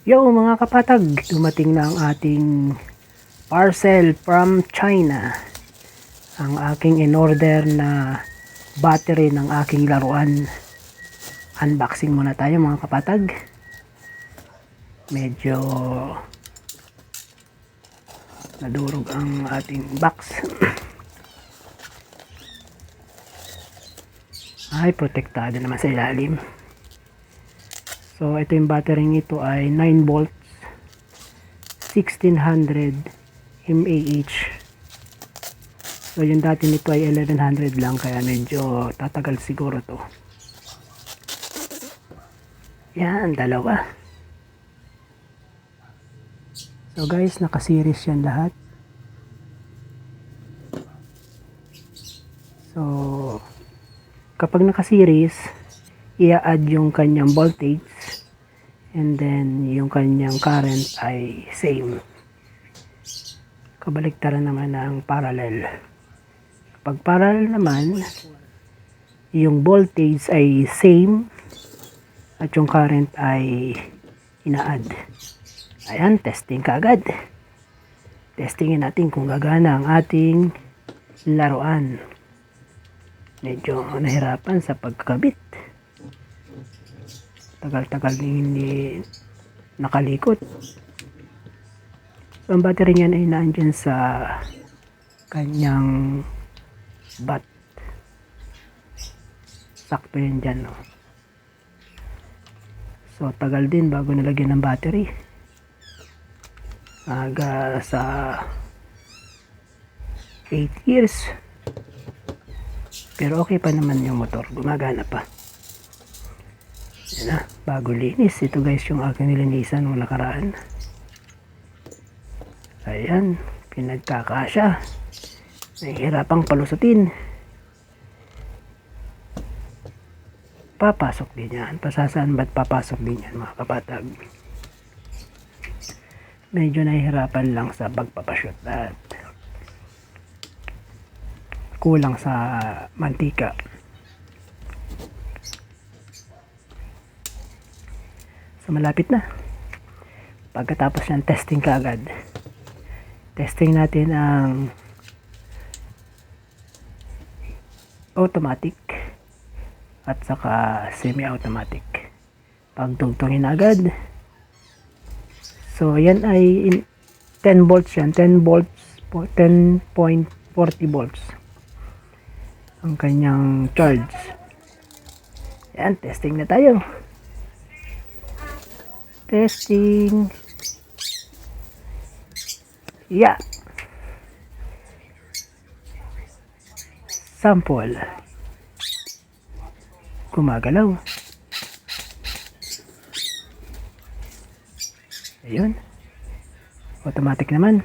Yo mga kapatag, dumating na ang ating parcel from China. Ang aking in-order na battery ng aking laruan. Unboxing muna tayo mga kapatag. Medyo nadurog ang ating box. Ay, protektado naman sa ilalim. So, ito yung battery nito ay 9 volts, 1600 mAh. So, yung dati nito ay 1100 lang, kaya medyo tatagal siguro to. Yan, dalawa. So, guys, naka-series yan lahat. So, kapag naka-series, i-add yung kanyang voltage and then yung kanyang current ay same. Kabaliktaran naman ng parallel. Kapag parallel naman, yung voltage ay same at yung current ay ina-add. Ayan, testing kaagad. Testingin natin kung gagana ang ating laruan. Medyo nahirapan sa pagkakabit. Tagal-tagal hindi nakalikot. So, ang battery niyan ay naandyan sa kanyang bat. Sakto yan dyan, no? So, tagal din bago nalagyan ng battery. Aga sa 8 years. Pero okay pa naman yung motor. Gumagana pa. Yan na, bago linis. Ito guys yung aking nilinisan nung nakaraan. Ayan, pinagkakasya. Nahihirapang palusutin. Papasok din yan. Pasasaan ba't papasok din yan mga kapatag? Medyo nahihirapan lang sa pagpapashoot at kulang sa mantika. So, malapit na. Pagkatapos yan, testing kaagad. Testing natin ang automatic at saka semi-automatic. Pagtugtungin agad. So, yan ay 10 volts yan. 10 volts, 10.40 volts ang kanyang charge. Yan, testing na tayo. Testing. Yeah. Sample. Gumagalaw. Ayun. Automatic naman.